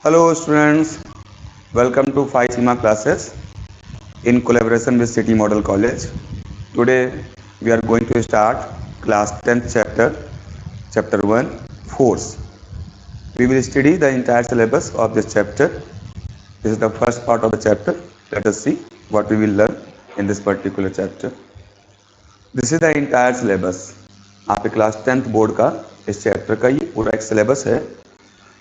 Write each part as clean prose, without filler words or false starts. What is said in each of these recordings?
Hello students, welcome to Phi Sigma classes in collaboration with City Model College. Today we are going to start class 10th chapter 1, Force. We will study the entire syllabus of this chapter. This is the first part of the chapter. Let us see what we will learn in this particular chapter. This is the entire syllabus. आपके class 10th board का इस chapter का ये पूरा एक syllabus है.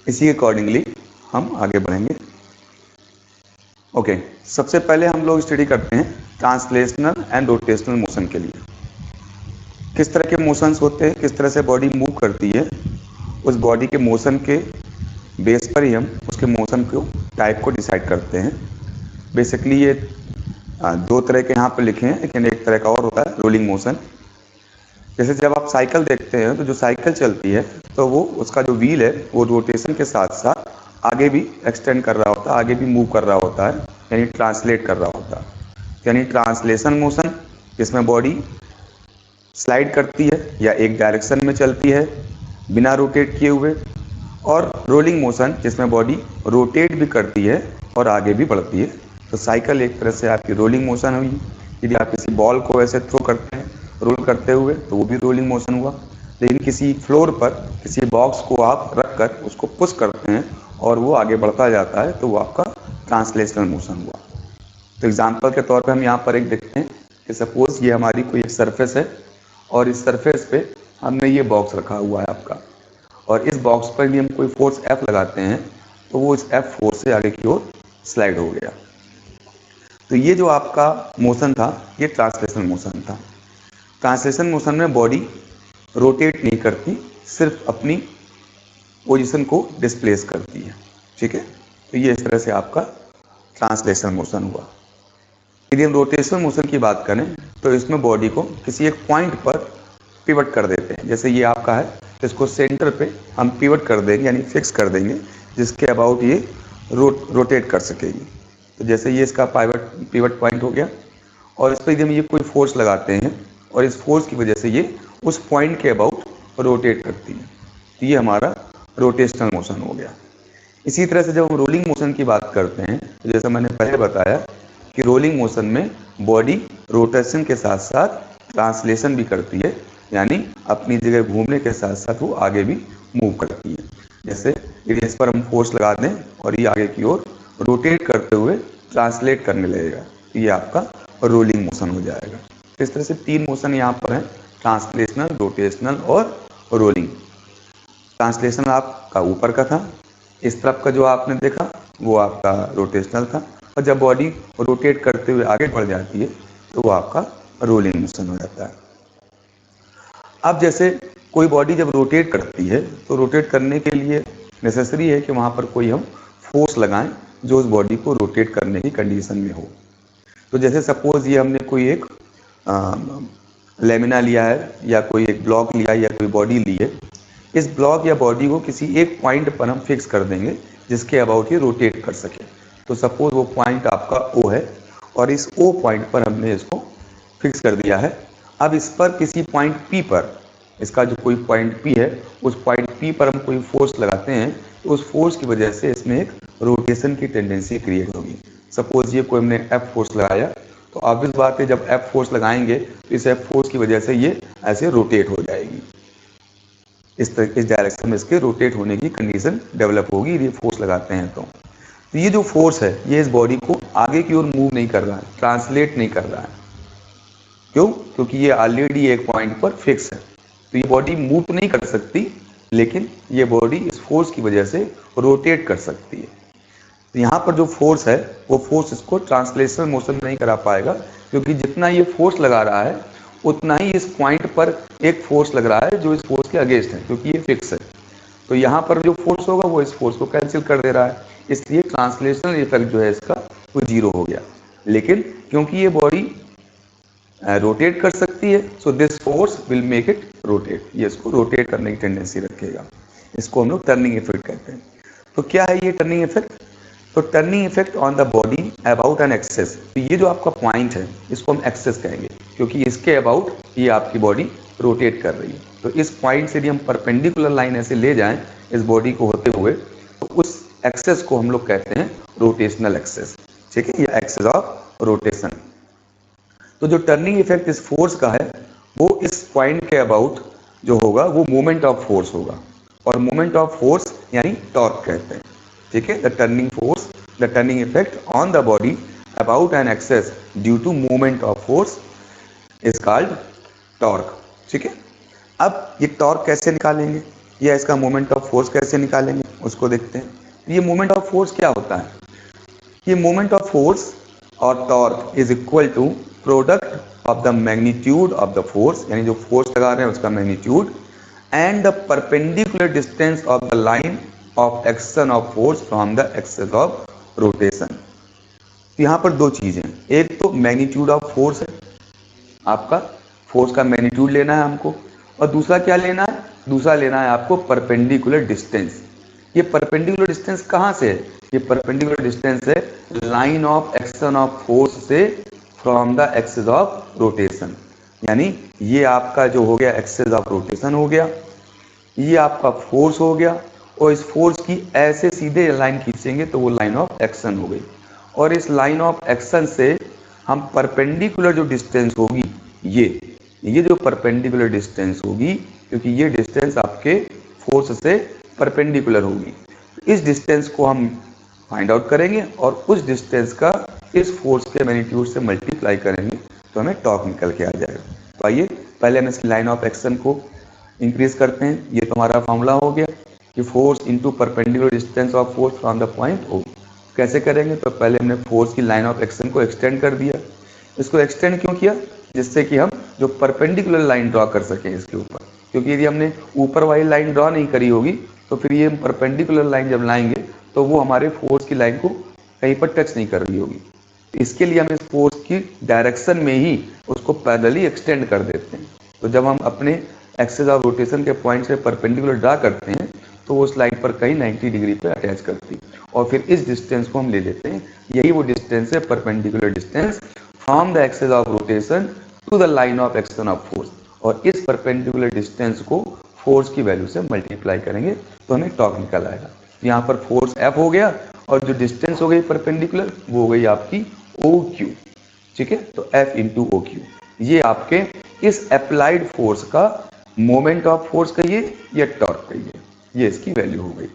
इसी के अकॉर्डिंगली हम आगे बढ़ेंगे. ओके, सबसे पहले हम लोग स्टडी करते हैं ट्रांसलेशनल एंड रोटेशनल मोशन के लिए. किस तरह के मोशंस होते हैं, किस तरह से बॉडी मूव करती है, उस बॉडी के मोशन के बेस पर ही हम उसके मोशन को टाइप को डिसाइड करते हैं. बेसिकली ये दो तरह के यहाँ पर लिखे हैं, लेकिन एक तरह का और होता है रोलिंग मोशन. जैसे जब आप साइकिल देखते हैं तो जो साइकिल चलती है तो वो उसका जो व्हील है वो रोटेशन के साथ साथ आगे भी एक्सटेंड कर रहा होता है, आगे भी मूव कर रहा होता है, यानी ट्रांसलेट कर रहा होता है. यानी ट्रांसलेशन मोशन जिसमें बॉडी स्लाइड करती है या एक डायरेक्शन में चलती है बिना रोटेट किए हुए, और रोलिंग मोशन जिसमें बॉडी रोटेट भी करती है और आगे भी बढ़ती है. तो साइकिल एक तरह से आपकी रोलिंग मोशन हुई. यदि आप किसी बॉल को ऐसे थ्रो करते हैं रोल करते हुए तो वो भी रोलिंग मोशन हुआ. लेकिन किसी फ्लोर पर किसी बॉक्स को आप रख कर उसको पुश करते हैं और वो आगे बढ़ता जाता है तो वो आपका ट्रांसलेशनल मोशन हुआ. तो एग्जांपल के तौर पे हम यहाँ पर एक देखते हैं कि सपोज ये हमारी कोई एक सरफेस है और इस सरफेस पे हमने ये बॉक्स रखा हुआ है आपका, और इस बॉक्स पर यदि हम कोई फोर्स F लगाते हैं तो वो इस F फोर्स से आगे की ओर स्लाइड हो गया. तो ये जो आपका मोशन था ये ट्रांसलेशनल मोशन था. ट्रांसलेशन मोशन में बॉडी रोटेट नहीं करती, सिर्फ अपनी पोजीशन को डिस्प्लेस करती है. ठीक है, तो ये इस तरह से आपका ट्रांसलेशन मोशन हुआ. यदि हम रोटेशनल मोशन की बात करें तो इसमें बॉडी को किसी एक पॉइंट पर पिवट कर देते हैं. जैसे ये आपका है, इसको सेंटर पे हम पिवट कर देंगे यानी फिक्स कर देंगे जिसके अबाउट ये रोटेट कर सकेगी. तो जैसे ये इसका पिवट पॉइंट हो गया, और इस पर यदि हम ये कोई फोर्स लगाते हैं और इस फोर्स की वजह से ये उस पॉइंट के अबाउट रोटेट करती है, तो ये हमारा रोटेशनल मोशन हो गया. इसी तरह से जब हम रोलिंग मोशन की बात करते हैं तो जैसा मैंने पहले बताया कि रोलिंग मोशन में बॉडी रोटेशन के साथ साथ ट्रांसलेशन भी करती है, यानी अपनी जगह घूमने के साथ साथ वो आगे भी मूव करती है. जैसे यदि इस पर हम फोर्स लगा दें और ये आगे की ओर रोटेट करते हुए ट्रांसलेट करने लगेगा तो ये आपका रोलिंग मोशन हो जाएगा. इस तरह से तीन मोशन यहाँ पर हैं, ट्रांसलेशनल, रोटेशनल और रोलिंग. ट्रांसलेशन आपका ऊपर का था, इस तरफ का जो आपने देखा वो आपका रोटेशनल था, और जब बॉडी रोटेट करते हुए आगे बढ़ जाती है तो वो आपका रोलिंग मोशन हो जाता है. अब जैसे कोई बॉडी जब रोटेट करती है तो रोटेट करने के लिए नेसेसरी है कि वहाँ पर कोई हम फोर्स लगाएं जो उस बॉडी को रोटेट करने की कंडीशन में हो. तो जैसे सपोज ये हमने कोई एक लेमिना लिया है या कोई एक ब्लॉक लिया है या कोई बॉडी ली है. इस ब्लॉक या बॉडी को किसी एक पॉइंट पर हम फिक्स कर देंगे जिसके अबाउट ये रोटेट कर सके. तो सपोज वो पॉइंट आपका O है और इस O पॉइंट पर हमने इसको फिक्स कर दिया है. अब इस पर किसी पॉइंट P पर, इसका जो कोई पॉइंट P है उस पॉइंट P पर हम कोई फोर्स लगाते हैं तो उस फोर्स की वजह से इसमें एक रोटेशन की टेंडेंसी क्रिएट होगी. सपोज ये कोई हमने F फोर्स लगाया तो ऑब्वियस बात है जब F फोर्स लगाएंगे तो इस F फोर्स की वजह से ये ऐसे रोटेट हो जाएगी. इस डायरेक्शन में इसके रोटेट होने की कंडीशन डेवलप होगी यदि फोर्स लगाते हैं तो ये जो फोर्स है ये इस बॉडी को आगे की ओर मूव नहीं कर रहा है, ट्रांसलेट नहीं कर रहा है. क्यों? क्योंकि ये ऑलरेडी एक पॉइंट पर फिक्स है. तो ये बॉडी मूव तो नहीं कर सकती, लेकिन ये बॉडी इस फोर्स की वजह से रोटेट कर सकती है. तो यहाँ पर जो फोर्स है वो फोर्स इसको ट्रांसलेशनल मोशन नहीं करा पाएगा, क्योंकि जितना ये फोर्स लगा रहा है उतना ही इस पॉइंट पर एक फोर्स लग रहा है जो इस फोर्स के अगेंस्ट है, क्योंकि ये फिक्स है. तो यहाँ पर जो फोर्स होगा वो इस फोर्स को कैंसिल कर दे रहा है, इसलिए ट्रांसलेशनल इफेक्ट जो है इसका वो जीरो हो गया. लेकिन क्योंकि ये बॉडी रोटेट कर सकती है so this force will make it rotate, ये इसको रोटेट करने की टेंडेंसी रखेगा. इसको हम लोग टर्निंग इफेक्ट कहते हैं. तो क्या है ये टर्निंग इफेक्ट? तो turning effect on the body about an axis. तो ये जो आपका पॉइंट है इसको हम एक्सेस कहेंगे, क्योंकि इसके अबाउट ये आपकी बॉडी रोटेट कर रही है. तो इस पॉइंट से यदि हम परपेंडिकुलर लाइन ऐसे ले जाएं इस बॉडी को होते हुए तो उस एक्सेस को हम लोग कहते हैं रोटेशनल एक्सेस, ठीक है, ये एक्सेस ऑफ रोटेशन। तो जो टर्निंग इफेक्ट इस फोर्स का है वो इस पॉइंट के अबाउट जो होगा वो मोमेंट ऑफ फोर्स होगा, और मोमेंट ऑफ फोर्स यानी टॉर्क कहते हैं, ठीक है। The turning force, the turning effect on the body about an axis due to movement of force is called torque, ठीक है। अब ये टॉर्क कैसे निकालेंगे या इसका मोमेंट ऑफ फोर्स कैसे निकालेंगे उसको देखते हैं। ये मोमेंट ऑफ फोर्स क्या होता है? ये मोमेंट ऑफ फोर्स और torque is equal to product of the magnitude of the force, यानी जो फोर्स लगा रहे हैं उसका magnitude, and the perpendicular distance of the line of action of force from the axis of rotation. तो यहाँ पर दो चीजें, एक तो मैग्नीट्यूड ऑफ फोर्स है, आपका फोर्स का मैग्नीट्यूड लेना है हमको, और दूसरा क्या लेना है? दूसरा लेना है आपको परपेंडिकुलर डिस्टेंस। ये परपेंडिकुलर डिस्टेंस कहाँ से है? ये परपेंडिकुलर डिस्टेंस है line of action of force से from the axis of rotation, यानी ये आपका जो हो गया एक्सेस ऑफ रोटेशन हो गया, ये आपका फोर्स हो गया, और इस फोर्स की ऐसे सीधे लाइन खींचेंगे तो वो लाइन ऑफ एक्शन हो गई, और इस लाइन ऑफ एक्शन से हम परपेंडिकुलर जो डिस्टेंस होगी ये जो परपेंडिकुलर डिस्टेंस होगी, क्योंकि ये डिस्टेंस आपके फोर्स से परपेंडिकुलर होगी, इस डिस्टेंस को हम फाइंड आउट करेंगे और उस डिस्टेंस का इस फोर्स के मैग्नीट्यूड से मल्टीप्लाई करेंगे तो हमें टॉर्क निकल के आ जाएगा। तो आइए पहले हम इसकी लाइन ऑफ एक्शन को इंक्रीज करते हैं। ये तो हमारा फॉर्मूला हो गया कि force into perpendicular distance of force from the point O. कैसे करेंगे? तो पहले हमने फोर्स की लाइन ऑफ एक्शन को एक्सटेंड कर दिया। इसको एक्सटेंड क्यों किया? जिससे कि हम जो परपेंडिकुलर लाइन ड्रॉ कर सकें इसके ऊपर, क्योंकि यदि हमने ऊपर वाली लाइन ड्रॉ नहीं करी होगी तो फिर ये परपेंडिकुलर लाइन जब लाएंगे तो वो हमारे फोर्स की लाइन को कहीं पर टच नहीं कर रही होगी। इसके लिए हम इस फोर्स की डायरेक्शन में ही उसको पैरेलली एक्सटेंड कर देते हैं। तो जब हम अपने एक्सेस ऑफ रोटेशन के पॉइंट से परपेंडिकुलर ड्रा करते हैं तो वो उस लाइन पर कहीं 90 डिग्री पर अटैच करती है, और फिर इस डिस्टेंस को हम ले लेते हैं, यही वो डिस्टेंस है perpendicular distance from the axis of rotation to the line of action of force, और इस परपेंडिकुलर डिस्टेंस को फोर्स की वैल्यू से मल्टीप्लाई करेंगे तो हमें टॉर्क निकल आएगा। यहाँ पर फोर्स F हो गया और जो डिस्टेंस हो गई परपेंडिकुलर वो हो गई आपकी OQ, ठीक है। तो F इंटू OQ, ये आपके इस अप्लाइड फोर्स का मोमेंट ऑफ फोर्स कहिए या टॉर्क कहिए, ये इसकी वैल्यू हो गई।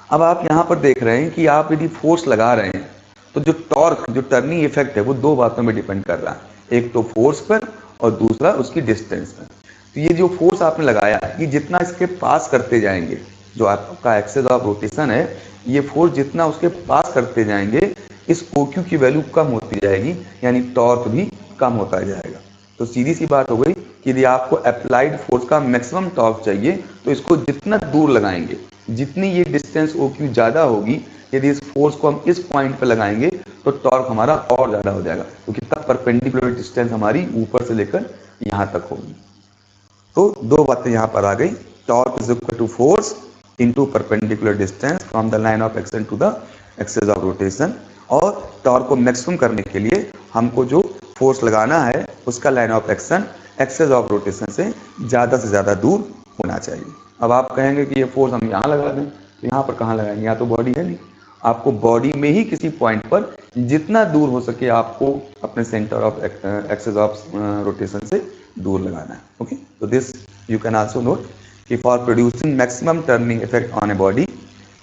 अब आप यहाँ पर देख रहे हैं कि आप यदि फोर्स लगा रहे हैं तो जो टॉर्क, जो टर्निंग इफेक्ट है वो दो बातों में डिपेंड कर रहा है, एक तो फोर्स पर और दूसरा उसकी डिस्टेंस पर। तो ये जो फोर्स आपने लगाया ये जितना इसके पास करते जाएंगे, जो आपका एक्सेस ऑफ रोटेशन है, ये फोर्स जितना उसके पास करते जाएंगे इस OQ की वैल्यू कम होती जाएगी, यानी टॉर्क भी कम होता जाएगा। तो सीधी सी बात हो गई कि यदि आपको अप्लाइड फोर्स का मैक्सिमम टॉर्क चाहिए तो इसको जितना दूर लगाएंगे, जितनी ये डिस्टेंस OQ ज़्यादा होगी, यदि इस फोर्स को हम इस पॉइंट पर लगाएंगे तो टॉर्क हमारा और ज़्यादा हो जाएगा, क्योंकि तब परपेंडिकुलर डिस्टेंस हमारी ऊपर से लेकर यहाँ तक होगी। तो दो बातें यहाँ पर आ गई, torque is equal to force into perpendicular distance from the line of action to the axis of rotation, और टॉर्क को मैक्सिमम करने के लिए हमको जो फोर्स लगाना है उसका line of action axis of rotation से ज़्यादा दूर होना चाहिए। अब आप कहेंगे कि ये फोर्स हम यहाँ लगा दें, तो यहाँ पर कहाँ लगाएंगे? यहाँ तो बॉडी है नहीं, आपको बॉडी में ही किसी पॉइंट पर जितना दूर हो सके आपको अपने centre of axis of rotation से दूर लगाना है। ओके, तो this you can also note कि for producing maximum turning effect on a body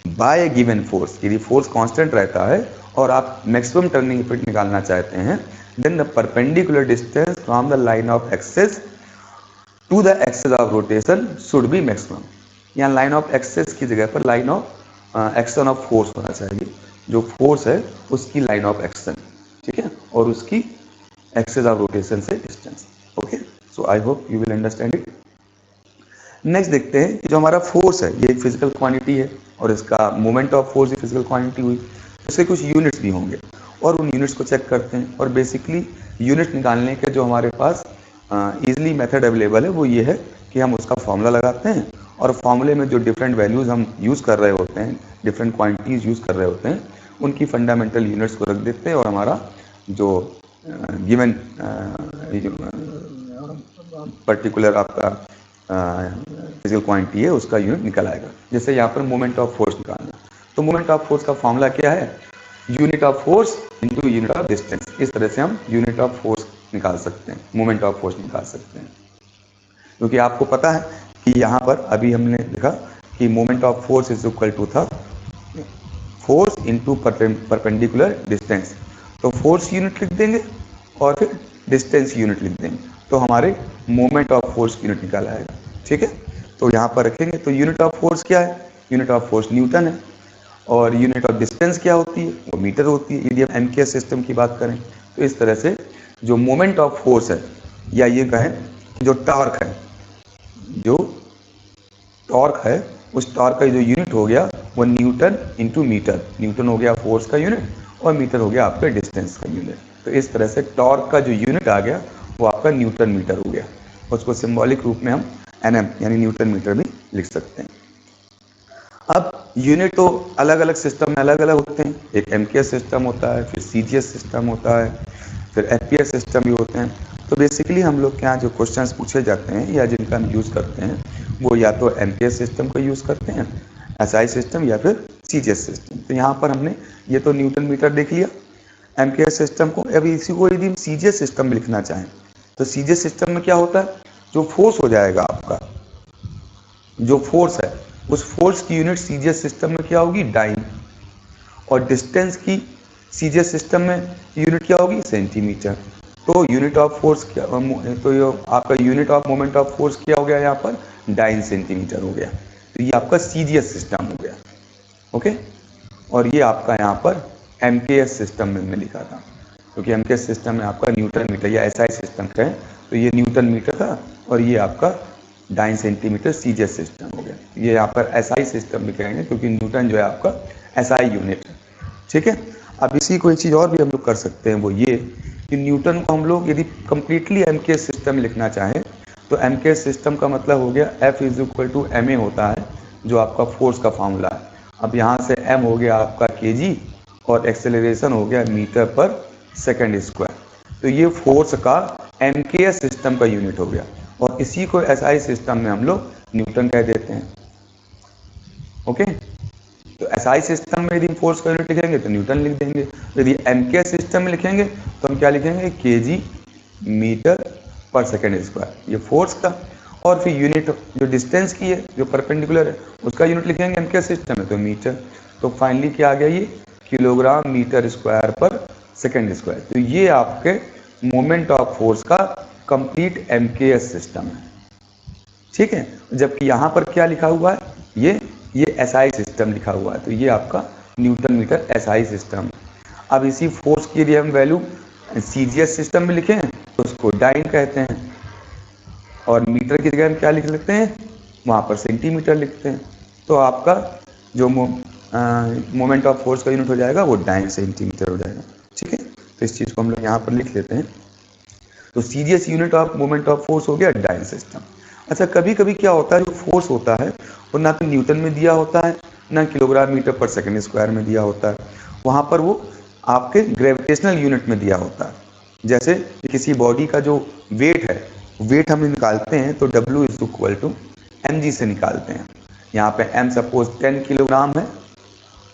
by a given force, यदि फोर्स कांस्टेंट रहता है और आप मैक्सिमम टर्निंग इफेक्ट निकालना चाहते हैं, then the perpendicular distance from the line of axis to the axis of rotation should be maximum. यहाँ line of axis की जगह पर line of action of force होना चाहिए, जो फोर्स है उसकी लाइन ऑफ एक्शन, ठीक है, और उसकी एक्सेस ऑफ रोटेशन से distance. Okay, so I hope you will understand it. Next देखते हैं कि जो हमारा फोर्स है ये एक फिजिकल क्वांटिटी है और इसका moment of force physical quantity हुई, इसके कुछ यूनिट्स भी होंगे और उन यूनिट्स को चेक करते हैं। और बेसिकली यूनिट निकालने के जो हमारे पास ईजिली मेथड अवेलेबल है वो ये है कि हम उसका फॉर्मूला लगाते हैं और फॉर्मूले में जो डिफरेंट वैल्यूज़ हम यूज़ कर रहे होते हैं, डिफरेंट क्वांटिटीज़ यूज़ कर रहे होते हैं, उनकी फंडामेंटल यूनिट्स को रख देते हैं और हमारा जो गिवन पर्टिकुलर आपका फिजिकल क्वांटिटी है उसका यूनिट निकल आएगा। जैसे यहाँ पर मोमेंट ऑफ फोर्स निकालना, तो मोमेंट ऑफ फोर्स का फॉर्मूला क्या है, unit of force into unit of distance. इस तरह से हम यूनिट ऑफ फोर्स निकाल सकते हैं, मोमेंट ऑफ फोर्स निकाल सकते हैं। क्योंकि आपको पता है कि यहाँ पर अभी हमने लिखा कि moment of force is equal to था फोर्स इंटू परपेंडिकुलर डिस्टेंस। तो फोर्स यूनिट लिख देंगे और फिर डिस्टेंस यूनिट लिख देंगे, तो हमारे मोमेंट ऑफ फोर्स यूनिट निकाल आएगा। ठीक है, तो यहाँ पर रखेंगे। तो यूनिट ऑफ फोर्स क्या है, यूनिट ऑफ फोर्स न्यूटन है, और यूनिट ऑफ डिस्टेंस क्या होती है, वो मीटर होती है यदि हम एमकेएस सिस्टम की बात करें। तो इस तरह से जो मोमेंट ऑफ फोर्स है, या ये कहें जो टॉर्क है, जो टॉर्क है, उस टॉर्क का जो यूनिट हो गया वो न्यूटन इंटू मीटर। न्यूटन हो गया फोर्स का यूनिट और मीटर हो गया आपका डिस्टेंस का यूनिट। तो इस तरह से टॉर्क का जो यूनिट आ गया वो आपका न्यूटन मीटर हो गया। उसको सिंबॉलिक रूप में हम एनएम यानी न्यूटन मीटर भी लिख सकते हैं। अब यूनिट तो अलग अलग सिस्टम में अलग अलग होते हैं। एक एमकेएस सिस्टम होता है, फिर सीजीएस सिस्टम होता है, फिर एफपीएस सिस्टम भी होते हैं। तो बेसिकली हम लोग के यहाँ जो क्वेश्चंस पूछे जाते हैं या जिनका हम यूज़ करते हैं वो या तो एमकेएस सिस्टम का यूज़ करते हैं, एसआई सिस्टम, या फिर सीजीएस सिस्टम। तो यहाँ पर हमने ये तो न्यूटन मीटर देख लिया एमकेएस सिस्टम को। अभी इसी को यदि हम सीजीएस सिस्टम में लिखना चाहें तो सीजीएस सिस्टम में क्या होता है, जो फोर्स हो जाएगा आपका, जो फोर्स है उस फोर्स की यूनिट सीजीएस सिस्टम में क्या होगी, डाइन, और डिस्टेंस की सीजीएस सिस्टम में यूनिट क्या होगी, सेंटीमीटर। तो यूनिट ऑफ फोर्स क्या, तो ये आपका unit of moment of force क्या हो गया यहाँ पर, डाइन सेंटीमीटर हो गया। तो ये आपका सीजीएस सिस्टम हो गया। ओके, और ये आपका यहाँ पर एमकेएस सिस्टम में मैंने लिखा था, क्योंकि एमकेएस सिस्टम में आपका न्यूटन मीटर या एसआई सिस्टम का है, तो ये न्यूटन मीटर था और ये आपका डाइन सेंटीमीटर सीजीएस सिस्टम हो गया। ये यहाँ पर एसआई सिस्टम भी कहेंगे क्योंकि न्यूटन जो है आपका एसआई यूनिट है। ठीक है, अब इसी को एक चीज़ और भी हम लोग कर सकते हैं, वो ये कि न्यूटन को हम लोग यदि कंप्लीटली एमकेएस सिस्टम में लिखना चाहें तो एमकेएस सिस्टम का मतलब हो गया F is equal to ma होता है, जो आपका फोर्स का फॉर्मूला है। अब यहाँ से m हो गया आपका kg और एक्सेलरेशन हो गया मीटर पर सेकेंड स्क्वायर। तो ये फोर्स का एमकेएस सिस्टम का यूनिट हो गया, और इसी को एसआई सिस्टम में हम लोग न्यूटन कह देते हैं। ओके, तो एसआई सिस्टम में यदि फोर्स का यूनिट लिखेंगे तो न्यूटन लिख देंगे, यदि एमकेएस सिस्टम में लिखेंगे तो हम क्या लिखेंगे, केजी मीटर पर सेकेंड स्क्वायर, ये फोर्स का। और फिर यूनिट जो डिस्टेंस की है, जो परपेंडिकुलर है, उसका यूनिट लिखेंगे एमकेएस सिस्टम में तो मीटर। तो फाइनली क्या आ गया, ये किलोग्राम मीटर स्क्वायर पर सेकेंड स्क्वायर। तो ये आपके मोमेंट ऑफ फोर्स का कंप्लीट एमकेएस सिस्टम है। ठीक है, जबकि यहाँ पर क्या लिखा हुआ है, ये एसआई सिस्टम लिखा हुआ है। तो ये आपका न्यूटन मीटर एसआई सिस्टम। अब इसी फोर्स की यदि हम वैल्यू सीजीएस सिस्टम में लिखें तो उसको डाइन कहते हैं, और मीटर की जगह हम क्या लिख लेते हैं, वहाँ पर सेंटीमीटर लिखते हैं। तो आपका जो मोमेंट ऑफ फोर्स का यूनिट हो जाएगा वो डाइन सेंटीमीटर हो जाएगा। ठीक है, तो इस चीज़ को हम लोग यहाँ पर लिख लेते हैं। तो CGS unit of moment of force हो गया डाइन सिस्टम। अच्छा, कभी कभी क्या होता है, जो फोर्स होता है वो ना तो न्यूटन में दिया होता है ना किलोग्राम मीटर पर सेकेंड स्क्वायर में दिया होता है, वहाँ पर वो आपके ग्रेविटेशनल यूनिट में दिया होता है। जैसे किसी बॉडी का जो वेट है, वेट हम निकालते हैं तो W is equal to mg से निकालते हैं। यहाँ पे m सपोज 10 किलोग्राम है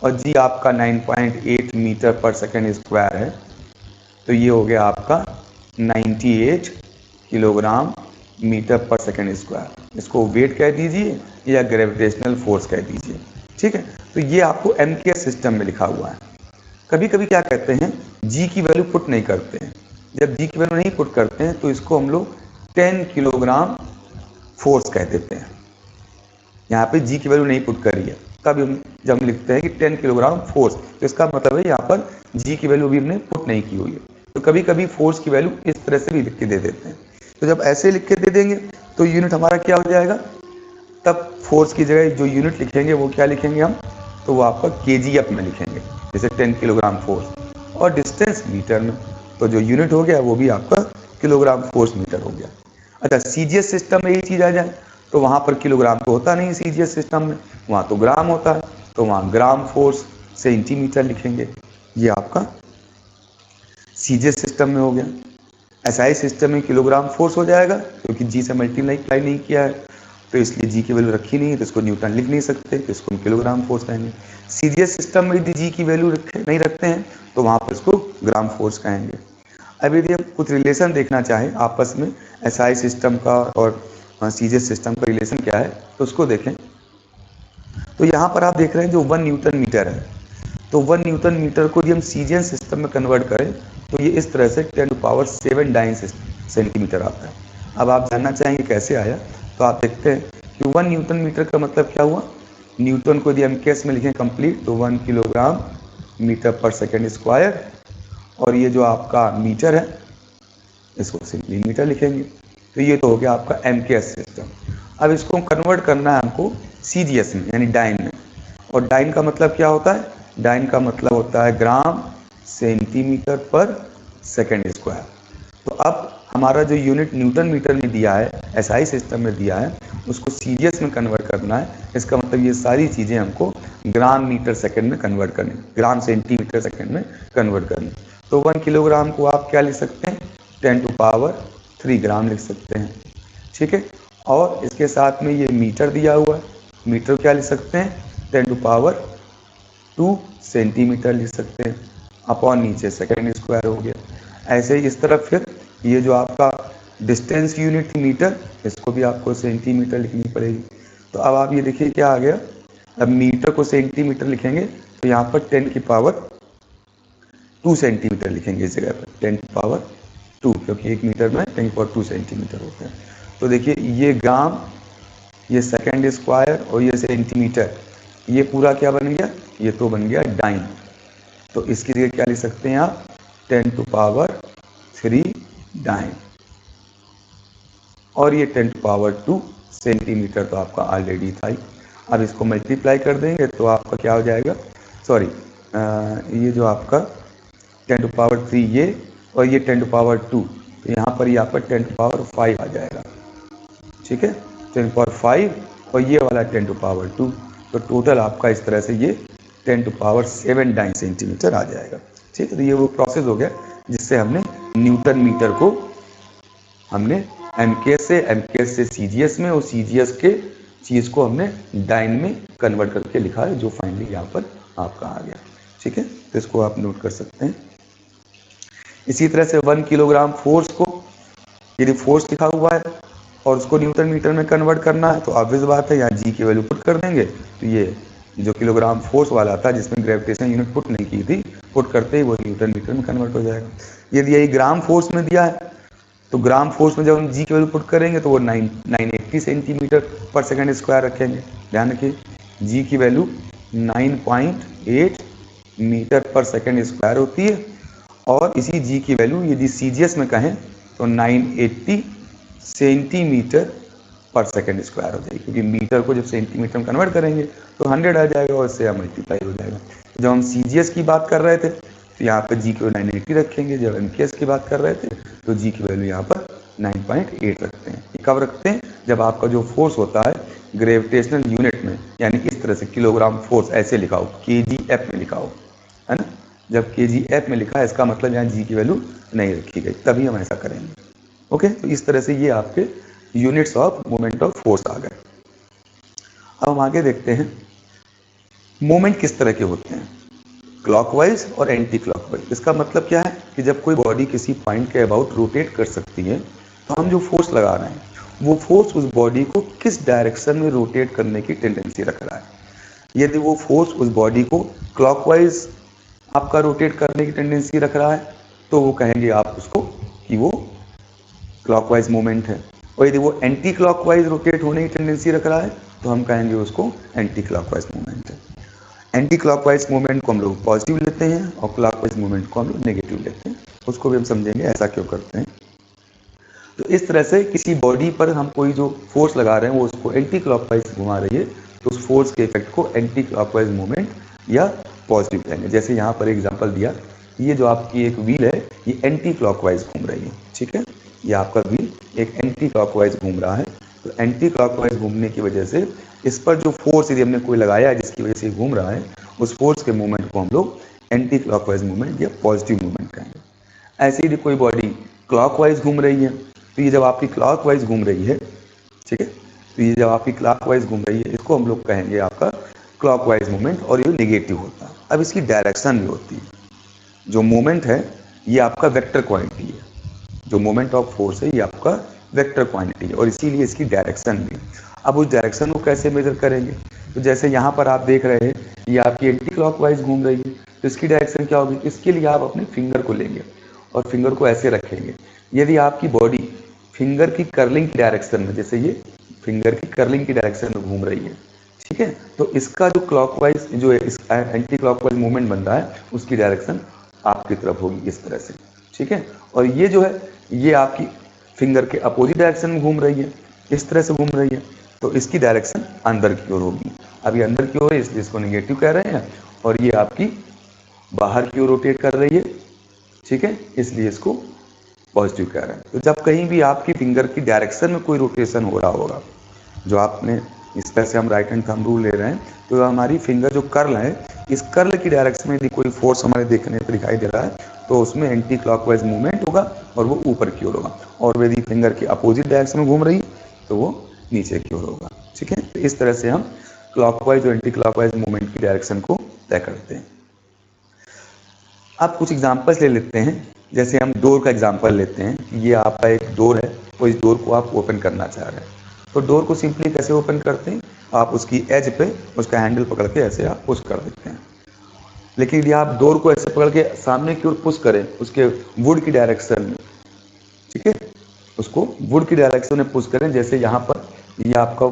और g आपका 9.8 मीटर पर सेकेंड स्क्वायर है। तो ये हो गया आपका 98 किलोग्राम मीटर पर सेकेंड स्क्वायर। इसको वेट कह दीजिए या ग्रेविटेशनल फोर्स कह दीजिए। ठीक है, तो ये आपको एमकेएस सिस्टम में लिखा हुआ है। कभी कभी क्या कहते हैं, जी की वैल्यू पुट नहीं करते हैं। जब जी की वैल्यू नहीं पुट करते हैं तो इसको हम लोग 10 किलोग्राम फोर्स कह देते हैं। यहाँ पे जी की वैल्यू नहीं पुट करी है, तब जब हम लिखते हैं कि 10 किलोग्राम फोर्स, तो इसका मतलब है यहाँ पर जी की वैल्यू भी हमने पुट नहीं की हुई है। तो कभी कभी फोर्स की वैल्यू इस तरह से भी लिख के दे देते हैं। तो जब ऐसे लिख के दे देंगे तो यूनिट हमारा क्या हो जाएगा, तब फोर्स की जगह जो यूनिट लिखेंगे वो क्या लिखेंगे हम, तो वो आपका केजीएफ में लिखेंगे, जैसे 10 किलोग्राम फोर्स, और डिस्टेंस मीटर में। तो जो यूनिट हो गया वो भी आपका किलोग्राम फोर्स मीटर हो गया। अच्छा, सीजीएस सिस्टम में यही चीज़ आ जाए तो वहाँ पर किलोग्राम तो होता नहीं सीजीएस सिस्टम में, वहाँ तो ग्राम होता है, तो वहाँ ग्राम फोर्स सेंटीमीटर लिखेंगे। ये आपका सीजीएस सिस्टम में हो गया। एसआई सिस्टम में किलोग्राम फोर्स हो जाएगा क्योंकि जी से मल्टीप्लाई नहीं किया है, तो इसलिए जी की वैल्यू रखी नहीं है, तो इसको न्यूटन लिख नहीं सकते, तो इसको हम किलोग्राम फोर्स कहेंगे। सीजीएस सिस्टम में यदि जी की वैल्यू नहीं रखते हैं तो वहाँ पर इसको ग्राम फोर्स कहेंगे। अब यदि हम कुछ रिलेशन देखना चाहें आपस में एसआई सिस्टम का और सीजीएस सिस्टम का रिलेशन क्या है, तो उसको देखें। तो यहाँ पर आप देख रहे हैं जो 1 न्यूटन मीटर है, तो 1 न्यूटन मीटर को यदि हम सीजीएस सिस्टम में कन्वर्ट करें तो ये इस तरह से 10⁷ डाइन सेंटीमीटर आता है। अब आप जानना चाहेंगे कैसे आया, तो आप देखते हैं कि 1 न्यूटन मीटर का मतलब क्या हुआ। न्यूटन को यदि हम केस में लिखें कंप्लीट तो 1 किलोग्राम मीटर पर सेकेंड स्क्वायर, और ये जो आपका मीटर है इसको सिंपली मीटर लिखेंगे। तो ये तो हो गया आपका एमकेएस सिस्टम। अब इसको कन्वर्ट करना है हमको सीजीएस में यानी डाइन में, और डाइन का मतलब क्या होता है, डाइन का मतलब होता है ग्राम सेंटीमीटर पर सेकेंड स्क्वायर। तो अब हमारा जो यूनिट न्यूटन मीटर में दिया है, एसआई सिस्टम में दिया है, उसको सीजीएस में कन्वर्ट करना है। इसका मतलब ये सारी चीज़ें हमको ग्राम मीटर सेकेंड में कन्वर्ट करनी, ग्राम सेंटीमीटर सेकेंड में कन्वर्ट करनी। तो 1 किलोग्राम को आप क्या लिख सकते हैं, 10⁻³ ग्राम लिख सकते हैं, ठीक है। और इसके साथ में ये मीटर दिया हुआ है, मीटर क्या लिख सकते हैं, 10⁻² सेंटीमीटर लिख सकते हैं, अपॉन नीचे सेकेंड स्क्वायर हो गया। ऐसे ही इस तरफ फिर ये जो आपका डिस्टेंस यूनिट मीटर, इसको भी आपको सेंटीमीटर लिखनी पड़ेगी। तो अब आप ये देखिए क्या आ गया, अब मीटर को सेंटीमीटर लिखेंगे तो यहाँ पर 10⁻² सेंटीमीटर लिखेंगे इस जगह पर, 10⁻², क्योंकि 1 मीटर में 10⁻² सेंटीमीटर होते हैं। तो देखिए ये ग्राम, ये सेकेंड स्क्वायर और ये सेंटीमीटर, ये पूरा क्या बन गया, ये तो बन गया डाइन। तो इसकी जगह क्या लिख सकते हैं आप, 10⁻³ डाइन, और ये 10⁻² सेंटीमीटर तो आपका ऑलरेडी था ही। अब इसको मल्टीप्लाई कर देंगे तो आपका क्या हो जाएगा, सॉरी ये जो आपका 10⁻³ ये और ये 10⁻², तो यहाँ पर ये आपका 10⁻5 आ जाएगा, ठीक है, 10⁻5 और ये वाला 10⁻², तो टोटल आपका इस तरह से ये 10⁻7 डाइन सेंटीमीटर आ जाएगा, ठीक है। तो ये वो प्रोसेस हो गया जिससे हमने न्यूटन मीटर को हमने एमकेएस से सीजीएस में, और सीजीएस के चीज़ को हमने डाइन में कन्वर्ट करके लिखा है, जो फाइनली यहाँ पर आपका आ गया, ठीक है। तो इसको आप नोट कर सकते हैं। इसी तरह से 1 किलोग्राम फोर्स को यदि फोर्स लिखा हुआ है और उसको न्यूटन मीटर में कन्वर्ट करना है, तो ऑब्वियस बात है यहाँ जी की वैल्यू पुट कर देंगे, तो ये जो किलोग्राम फोर्स वाला था जिसमें ग्रेविटेशन यूनिट पुट नहीं की थी, पुट करते ही वो न्यूटन मीटर में कन्वर्ट हो जाएगा। यदि यही ग्राम फोर्स में दिया है तो ग्राम फोर्स में जब हम जी की वैल्यू पुट करेंगे तो वो 980 सेंटीमीटर पर सेकेंड स्क्वायर रखेंगे। ध्यान रखिए जी की वैल्यू 9.8 मीटर पर सेकेंड स्क्वायर होती है, और इसी जी की वैल्यू यदि सीजीएस में कहें तो 980 सेंटीमीटर पर सेकेंड स्क्वायर हो जाएगी, क्योंकि मीटर को जब सेंटीमीटर में कन्वर्ट करेंगे तो 100 आ जाएगा और इससे मल्टीप्लाई हो जाएगा। जब हम सीजीएस की बात कर रहे थे तो यहाँ पर जी की वैल्यू 980 रखेंगे, जब एमकेएस की बात कर रहे थे तो जी की वैल्यू यहाँ पर 9.8 रखते हैं। ये कब रखते हैं, जब आपका जो फोर्स होता है ग्रेविटेशनल यूनिट में, यानी इस तरह से किलोग्राम फोर्स ऐसे लिखा हो, केजीएफ में लिखा हो, है ना। जब केजीएफ में लिखा है इसका मतलब यहाँ जी की वैल्यू नहीं रखी गई, तभी हम ऐसा करेंगे, ओके। तो इस तरह से ये आपके units of moment of force आ गए। अब हम आगे देखते हैं मोमेंट किस तरह के होते हैं, क्लॉकवाइज और एंटी क्लॉकवाइज। इसका मतलब क्या है कि जब कोई बॉडी किसी पॉइंट के अबाउट रोटेट कर सकती है तो हम जो फोर्स लगा रहे हैं वो फोर्स उस बॉडी को किस डायरेक्शन में रोटेट करने की टेंडेंसी रख रहा है। यदि वो फोर्स उस बॉडी को क्लॉकवाइज आपका रोटेट करने की टेंडेंसी रख रहा है तो वो कहेंगे आप उसको कि वो क्लॉकवाइज मूवमेंट है, और यदि वो एंटी क्लॉकवाइज रोटेट होने की टेंडेंसी रख रहा है तो हम कहेंगे उसको एंटी क्लॉकवाइज मूवमेंट है। एंटी क्लॉकवाइज मूवमेंट को हम लोग पॉजिटिव लेते हैं और क्लॉकवाइज मूवमेंट को हम लोग नेगेटिव लेते हैं, उसको भी हम समझेंगे ऐसा क्यों करते हैं। तो इस तरह से किसी बॉडी पर हम कोई जो फोर्स लगा रहे हैं वो उसको एंटी क्लॉकवाइज घुमा रही है, तो उस फोर्स के इफेक्ट को एंटी क्लॉकवाइज मूवमेंट या पॉजिटिव कहेंगे। जैसे यहाँ पर एग्जांपल दिया, ये जो आपकी एक व्हील है ये एंटी क्लॉकवाइज घूम रही है, ठीक है, ये आपका व्हील एक एंटी क्लॉकवाइज घूम रहा है। तो एंटी क्लॉकवाइज घूमने की वजह से इस पर जो फोर्स यदि हमने कोई लगाया है जिसकी वजह से घूम रहा है, उस फोर्स के मूवमेंट को हम लोग एंटी क्लॉकवाइज मूवमेंट या पॉजिटिव मूवमेंट कहेंगे। ऐसे ही कोई बॉडी क्लॉकवाइज घूम रही है, तो ये जब आपकी क्लॉकवाइज घूम रही है, ठीक है, तो ये जब आपकी क्लॉकवाइज घूम रही है इसको हम लोग कहेंगे आपका क्लॉकवाइज मूवमेंट, और ये नेगेटिव होता है। अब इसकी डायरेक्शन भी होती है। जो मोमेंट है ये आपका वेक्टर क्वांटिटी है, जो मोमेंट ऑफ फोर्स है ये आपका वेक्टर क्वांटिटी है, और इसीलिए इसकी डायरेक्शन भी। अब उस डायरेक्शन को कैसे मेजर करेंगे? तो जैसे यहाँ पर आप देख रहे हैं ये आपकी एंटी क्लॉकवाइज घूम रही है, तो इसकी डायरेक्शन क्या होगी? इसके लिए आप अपने फिंगर को लेंगे और फिंगर को ऐसे रखेंगे। यदि आपकी बॉडी फिंगर की कर्लिंग की डायरेक्शन में, जैसे ये फिंगर की कर्लिंग की डायरेक्शन में घूम रही है, ठीक है, तो इसका जो क्लॉकवाइज जो है इस एंटी क्लॉकवाइज मूवमेंट बन रहा है उसकी डायरेक्शन आपकी तरफ होगी इस तरह से, ठीक है। और ये जो है ये आपकी फिंगर के अपोजिट डायरेक्शन में घूम रही है, इस तरह से घूम रही है, तो इसकी डायरेक्शन अंदर की ओर होगी। अब ये अंदर की ओर है इसलिए इसको नेगेटिव कह रहे हैं, और ये आपकी बाहर की ओर रोटेट कर रही है, ठीक है, इसलिए इसको पॉजिटिव कह रहे हैं। तो जब कहीं भी आपकी फिंगर की डायरेक्शन में कोई रोटेशन हो रहा होगा, जो आपने इस तरह से हम राइट हैंड थंब रूल ले रहे हैं, तो हमारी फिंगर जो कर्ल है इस कर्ल की डायरेक्शन में यदि कोई फोर्स हमारे देखने पर दिखाई दे रहा है तो उसमें एंटी क्लॉकवाइज मूवमेंट होगा और वो ऊपर की ओर होगा, और यदि फिंगर की अपोजिट डायरेक्शन में घूम रही तो वो नीचे की ओर होगा, ठीक है। तो इस तरह से हम क्लॉकवाइज और एंटी क्लॉकवाइज मूवमेंट की डायरेक्शन को तय करते हैं। अब कुछ एग्जांपल्स ले लेते हैं। जैसे हम डोर का एग्जांपल लेते हैं कि ये आपका एक डोर है, तो इस डोर को आप ओपन करना चाह रहे हैं, तो डोर को सिंपली कैसे ओपन करते हैं? आप उसकी एज पे उसका हैंडल पकड़ के ऐसे आप पुश कर देते हैं। लेकिन यदि आप डोर को ऐसे पकड़ के सामने की ओर पुश करें उसके वुड की डायरेक्शन में, ठीक है, उसको वुड की डायरेक्शन में पुश करें, जैसे यहाँ पर ये आपका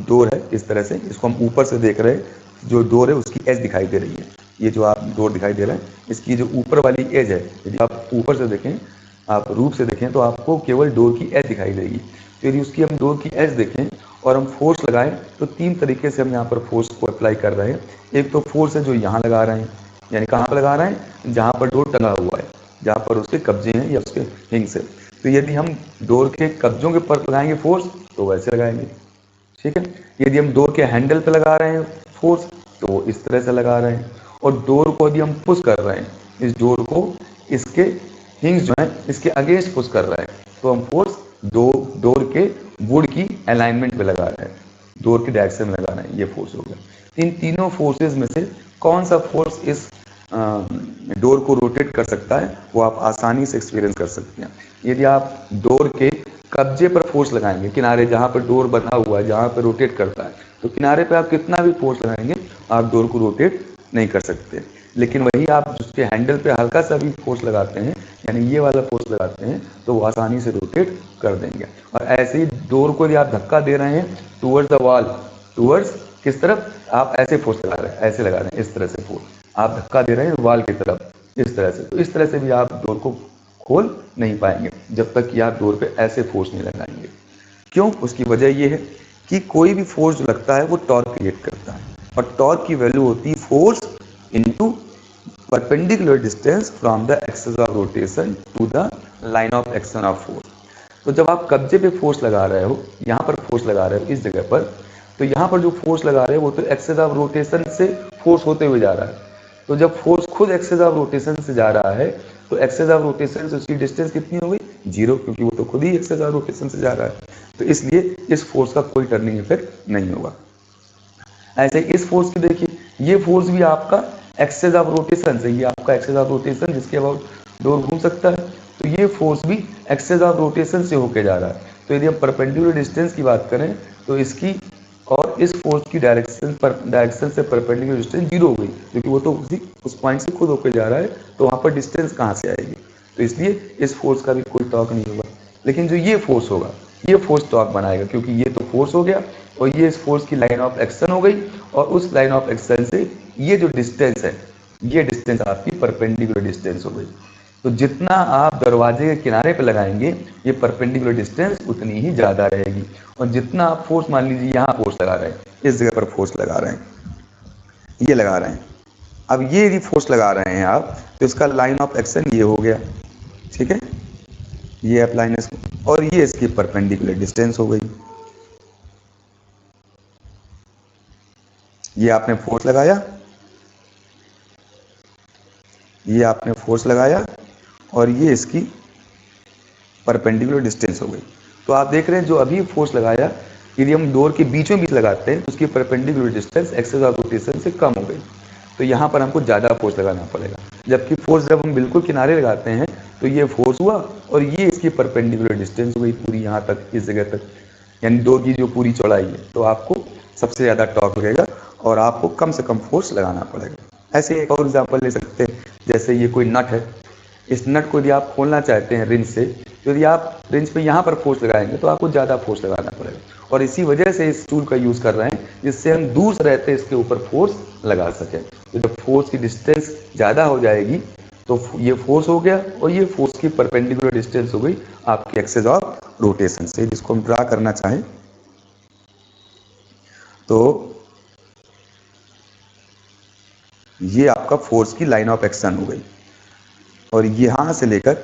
डोर है इस तरह से, इसको हम ऊपर से देख रहे हैं, जो डोर है उसकी एज दिखाई दे रही है, ये जो आप डोर दिखाई दे रहा है इसकी जो ऊपर वाली एज है, यदि आप ऊपर से देखें, आप रूप से देखें तो आपको केवल डोर की एज दिखाई देगी। तो यदि उसकी हम डोर की एज देखें और हम फोर्स लगाएं तो तीन तरीके से हम यहाँ पर फोर्स को अप्लाई कर रहे हैं। एक तो फोर्स है जो यहाँ लगा रहे हैं, यानी कहाँ पर लगा रहे हैं? जहाँ पर डोर टंगा हुआ है, जहाँ पर उसके कब्जे हैं या उसके हिंग्स है। तो यदि हम डोर के कब्जों के पर लगाएंगे फोर्स तो वैसे लगाएंगे, ठीक है। यदि हम डोर के हैंडल पे लगा रहे हैं फोर्स तो वो इस तरह से लगा रहे हैं, और डोर को यदि हम पुश कर रहे हैं, इस डोर को इसके हिंग्स जो है इसके अगेंस्ट पुश कर रहे हैं, तो हम फोर्स डोर के वुड की अलाइनमेंट पे लगा रहे हैं, डोर की डायरेक्शन में लगा रहे हैं, ये फोर्स हो गया। इन तीनों फोर्सेस में से कौन सा फोर्स इस डोर को रोटेट कर सकता है वो आप आसानी से एक्सपीरियंस कर सकते हैं। यदि आप डोर के कब्जे पर फोर्स लगाएंगे, किनारे जहाँ पर डोर बना हुआ है जहाँ पर रोटेट करता है, तो किनारे पे आप कितना भी फोर्स लगाएंगे आप डोर को रोटेट नहीं कर सकते। लेकिन वही आप उसके हैंडल पे हल्का सा भी फोर्स लगाते हैं, यानी ये वाला फोर्स लगाते हैं, तो वो आसानी से रोटेट कर देंगे। और ऐसे ही डोर को यदि आप धक्का दे रहे हैं टूवर्ड्स द वॉल, टूवर्ड्स किस तरफ? आप ऐसे फोर्स लगा रहे हैं, ऐसे लगा रहे हैं, इस तरह से फोर्स आप धक्का दे रहे हैं वॉल की तरफ, इस तरह से, तो इस तरह से भी आप डोर को खोल नहीं पाएंगे जब तक कि आप डोर पे ऐसे फोर्स नहीं लगाएंगे। क्यों? उसकी वजह ये है कि कोई भी फोर्स जो लगता है वो टॉर्क क्रिएट करता है, और टॉर्क की वैल्यू होती है force into perpendicular distance from the axis of rotation to the line of action of force. तो जब आप कब्जे पे फोर्स लगा रहे हो, यहाँ पर फोर्स लगा रहे हो इस जगह पर, तो यहाँ पर जो फोर्स लगा रहे हो वो तो एक्सिस ऑफ रोटेशन से फोर्स होते हुए जा रहा है। तो जब फोर्स खुद एक्सिस ऑफ रोटेशन से जा रहा है तो एक्सिस ऑफ रोटेशन से उसकी डिस्टेंस कितनी हो गई? जीरो, क्योंकि वो तो खुद ही एक्सिस ऑफ रोटेशन से जा रहा है। तो इसलिए इस फोर्स का कोई टर्निंग इफेक्ट नहीं होगा। ऐसे इस फोर्स की देखिए, ये फोर्स भी आपका एक्सिस ऑफ रोटेशन से, ये आपका एक्सिस ऑफ रोटेशन जिसके अबाउट डोर घूम सकता है, तो ये फोर्स भी एक्सिस ऑफ रोटेशन से होके जा रहा है। तो यदि हम परपेंडिकुलर डिस्टेंस की बात करें तो इसकी और इस फोर्स की डायरेक्शन से परपेंडिकुलर डिस्टेंस जीरो हो गई, क्योंकि वो तो उस पॉइंट से खुद होकर जा रहा है, तो वहाँ पर डिस्टेंस कहाँ से आएगी? तो इसलिए इस फोर्स का भी कोई टॉर्क नहीं होगा। लेकिन जो ये फोर्स होगा ये फोर्स टॉर्क बनाएगा, क्योंकि ये तो फोर्स हो गया और ये इस फोर्स की लाइन ऑफ एक्शन हो गई, और उस लाइन ऑफ एक्शन से ये जो डिस्टेंस है ये डिस्टेंस आपकी परपेंडिकुलर डिस्टेंस हो गई। तो जितना आप दरवाजे के किनारे पे लगाएंगे ये परपेंडिकुलर डिस्टेंस उतनी ही ज़्यादा रहेगी, और जितना आप फोर्स, मान लीजिए यहाँ फोर्स लगा रहे हैं, इस जगह पर फोर्स लगा रहे हैं, ये लगा रहे हैं, अब ये यदि फोर्स लगा रहे हैं आप तो इसका लाइन ऑफ एक्शन ये हो गया, ठीक है, ये अप्लाइन इसको, और ये इसकी परपेंडिकुलर डिस्टेंस हो गई। ये आपने फोर्स लगाया, ये आपने फोर्स लगाया, और ये इसकी परपेंडिकुलर डिस्टेंस हो गई। तो आप देख रहे हैं जो अभी फोर्स लगाया यदि हम डोर के बीचों बीच लगाते हैं तो उसकी perpendicular distance axis of rotation से कम हो गई, तो यहाँ पर हमको ज़्यादा फोर्स लगाना पड़ेगा। जबकि फोर्स जब हम बिल्कुल किनारे लगाते हैं तो ये फोर्स हुआ और ये इसकी परपेंडिकुलर डिस्टेंस हो गई पूरी यहाँ तक, इस जगह तक, यानी डोर की जो पूरी चौड़ाई है, तो आपको सबसे ज़्यादा टॉर्क लगेगा और आपको कम से कम फोर्स लगाना पड़ेगा। ऐसे एक और एग्जाम्पल ले सकते हैं, जैसे ये कोई नट है, इस नट को यदि आप खोलना चाहते हैं रिंच से, तो यदि आप रिंच पे यहाँ पर फोर्स लगाएंगे तो आपको ज़्यादा फोर्स लगाना पड़ेगा, और इसी वजह से इस टूल का यूज़ कर रहे हैं जिससे हम दूर से रहते इसके ऊपर फोर्स लगा सकें। तो जब फोर्स की डिस्टेंस ज़्यादा हो जाएगी तो ये फोर्स हो गया और ये फोर्स की परपेंडिकुलर डिस्टेंस हो गई आपकी एक्सेस ऑफ रोटेशन से। जिसको हम ड्रा करना चाहें तो ये आपका फोर्स की लाइन ऑफ एक्शन हो गई, और यहाँ से लेकर